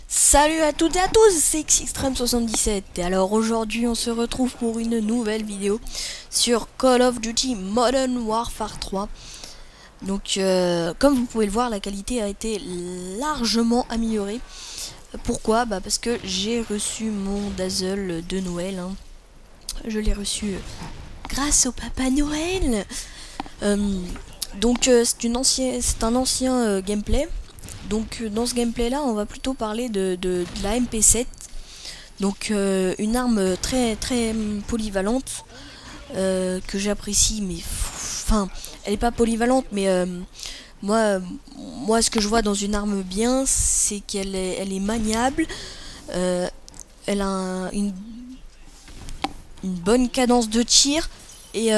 Salut à toutes et à tous, c'est Xtreme77 et alors aujourd'hui on se retrouve pour une nouvelle vidéo sur Call of Duty Modern Warfare 3. Donc comme vous pouvez le voir, la qualité a été largement améliorée. Pourquoi? Parce que j'ai reçu mon Dazzle de Noël, hein. Je l'ai reçu grâce au Papa Noël. C'est un ancien gameplay. Donc dans ce gameplay là on va plutôt parler de la MP7. Donc une arme très polyvalente que j'apprécie, mais enfin elle est pas polyvalente, mais moi ce que je vois dans une arme bien, c'est qu'elle est maniable, elle a une bonne cadence de tir, et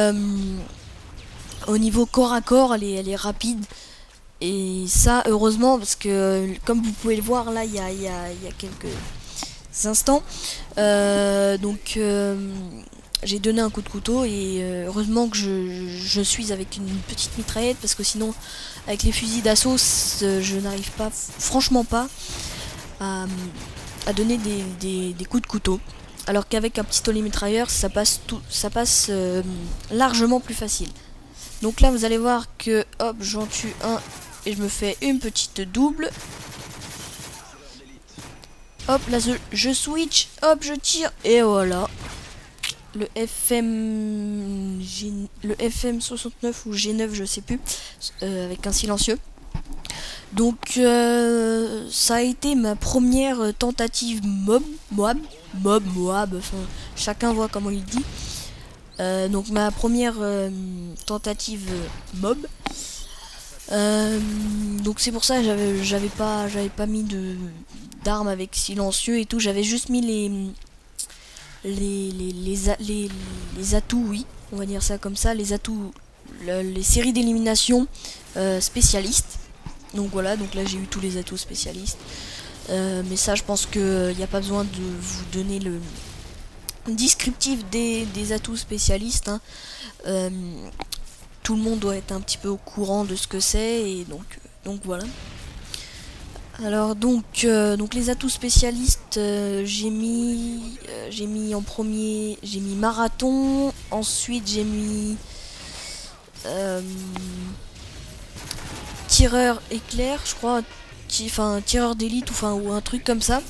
au niveau corps à corps elle est rapide. Et ça, heureusement, parce que comme vous pouvez le voir là, il y a quelques instants, j'ai donné un coup de couteau, et heureusement que je suis avec une petite mitraillette, parce que sinon, avec les fusils d'assaut, je n'arrive pas, franchement pas, à donner des coups de couteau. Alors qu'avec un pistolet mitrailleur, ça passe largement plus facile. Donc là, vous allez voir que, hop, j'en tue un. Et je me fais une petite double. Hop, là je switch. Hop, je tire. Et voilà. Le FM69 ou G9, je sais plus. Avec un silencieux. Donc, ça a été ma première tentative mob. Enfin, chacun voit comment il dit. Donc, ma première tentative mob. Donc c'est pour ça que j'avais pas mis d'armes avec silencieux et tout. J'avais juste mis les atouts, oui, on va dire ça comme ça, les atouts, les séries d'élimination spécialistes. Donc voilà, donc là j'ai eu tous les atouts spécialistes. Mais ça, je pense que y a pas besoin de vous donner le descriptif des atouts spécialistes, hein. Tout le monde doit être un petit peu au courant de ce que c'est, et donc voilà. Alors donc les atouts spécialistes, j'ai mis en premier, j'ai mis marathon, ensuite j'ai mis tireur éclair, je crois, enfin tireur d'élite, ou un truc comme ça.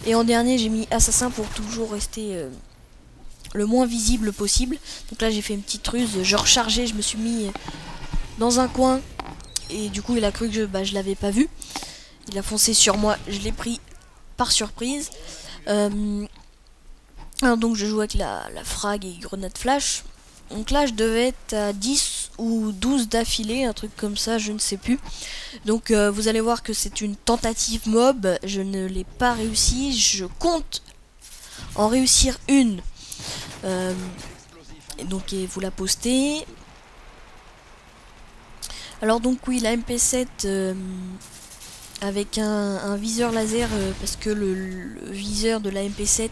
Et en dernier j'ai mis assassin pour toujours rester le moins visible possible. Donc là j'ai fait une petite ruse, je rechargeais, je me suis mis dans un coin, et du coup il a cru que je l'avais pas vu. Il a foncé sur moi, je l'ai pris par surprise. Alors donc je joue avec la frag et grenade flash. Donc là je devais être à 10 ou 12 d'affilée, un truc comme ça, je ne sais plus. Donc vous allez voir que c'est une tentative mob, je ne l'ai pas réussi, je compte en réussir une. Et vous la postez. Alors donc oui, la MP7 avec un viseur laser, parce que le viseur de la MP7,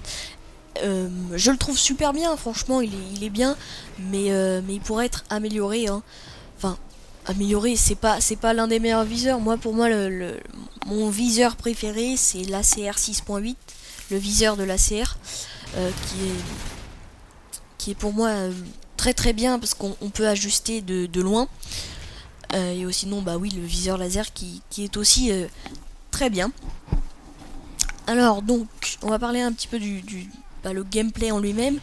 je le trouve super bien, franchement il est bien, mais il pourrait être amélioré, hein. Enfin amélioré, c'est pas l'un des meilleurs viseurs. Pour moi mon viseur préféré c'est l'ACR 6.8, le viseur de l'ACR, qui est pour moi très bien, parce qu'on peut ajuster de loin. Et sinon bah oui, le viseur laser qui est aussi très bien. Alors donc on va parler un petit peu le gameplay en lui-même.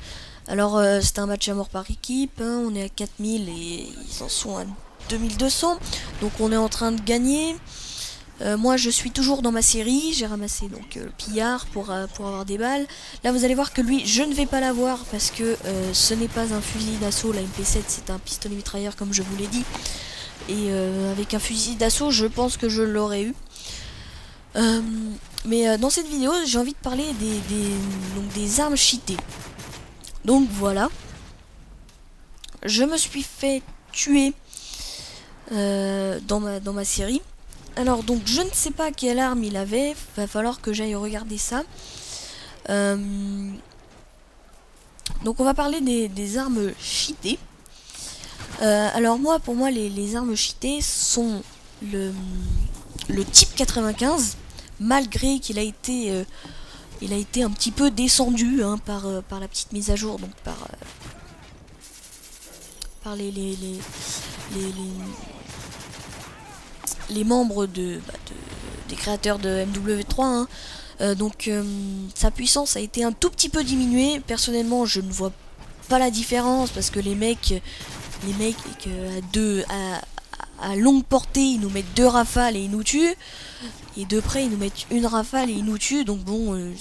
Alors c'est un match à mort par équipe, hein. On est à 4000 et ils en sont à 2200, donc on est en train de gagner. Moi je suis toujours dans ma série, j'ai ramassé donc le pillard pour avoir des balles. Là vous allez voir que lui je ne vais pas l'avoir, parce que ce n'est pas un fusil d'assaut, la MP7 c'est un pistolet mitrailleur comme je vous l'ai dit. Et avec un fusil d'assaut je pense que je l'aurais eu. Mais dans cette vidéo j'ai envie de parler des armes cheatées. Donc voilà, je me suis fait tuer dans ma série. Alors donc je ne sais pas quelle arme il avait, va falloir que j'aille regarder ça. Donc on va parler des armes cheatées. Alors pour moi les armes cheatées sont le type 95, malgré qu'il a été un petit peu descendu hein, par la petite mise à jour, donc par les membres des créateurs de MW3 hein. Donc sa puissance a été un tout petit peu diminuée. Personnellement je ne vois pas la différence parce que les mecs à longue portée ils nous mettent 2 rafales et ils nous tuent, et de près ils nous mettent une rafale et ils nous tuent, donc bon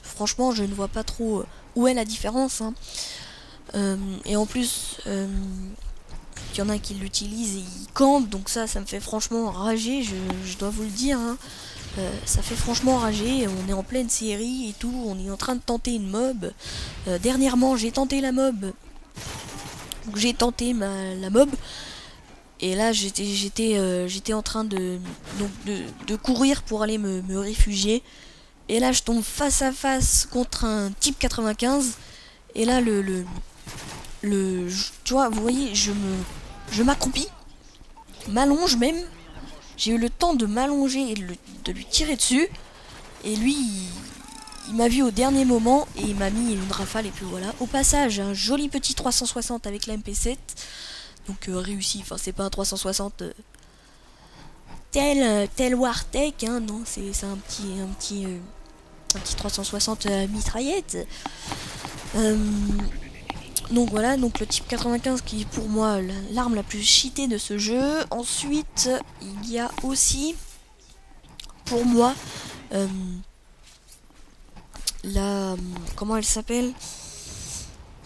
franchement je ne vois pas trop où est la différence hein. Et en plus il y en a qui l'utilisent et ils campent, donc ça me fait franchement rager, je dois vous le dire hein. Ça fait franchement rager, on est en pleine série et tout, on est en train de tenter une mob. Dernièrement j'ai tenté la mob, donc j'ai tenté la mob, et là j'étais en train de courir pour aller me réfugier, et là je tombe face à face contre un type 95, et là tu vois, vous voyez, je m'accroupis, m'allonge même, j'ai eu le temps de m'allonger et de lui tirer dessus, et lui il m'a vu au dernier moment et il m'a mis une rafale, et puis voilà. Au passage un joli petit 360 avec la MP7, donc réussi, enfin c'est pas un 360 tel Wartech hein, non, c'est un petit 360 mitraillette. Donc voilà, donc le type 95 qui est pour moi l'arme la plus cheatée de ce jeu. Ensuite il y a aussi pour moi comment elle s'appelle,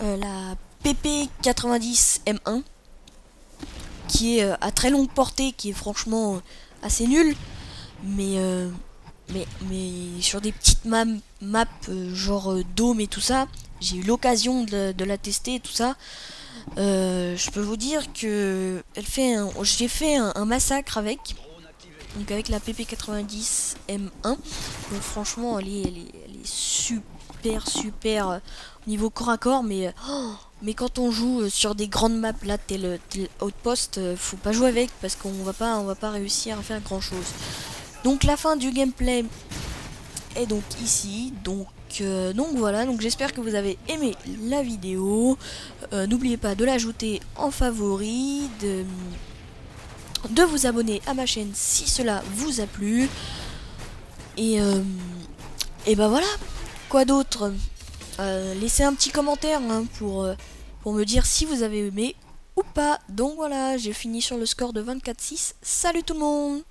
la PP90M1 qui est à très longue portée, qui est franchement assez nulle, mais sur des petites maps genre Dôme et tout ça, j'ai eu l'occasion de la tester et tout ça. Je peux vous dire que j'ai fait un massacre avec la PP90M1. Donc franchement elle est super au niveau corps à corps, mais quand on joue sur des grandes maps là tel Outpost, faut pas jouer avec parce qu'on va pas réussir à faire grand chose. Donc la fin du gameplay est donc ici, donc voilà, donc j'espère que vous avez aimé la vidéo. N'oubliez pas de l'ajouter en favori, de vous abonner à ma chaîne si cela vous a plu, et bah voilà, quoi d'autre, laissez un petit commentaire hein, pour me dire si vous avez aimé ou pas. Donc voilà, j'ai fini sur le score de 24-6. Salut tout le monde!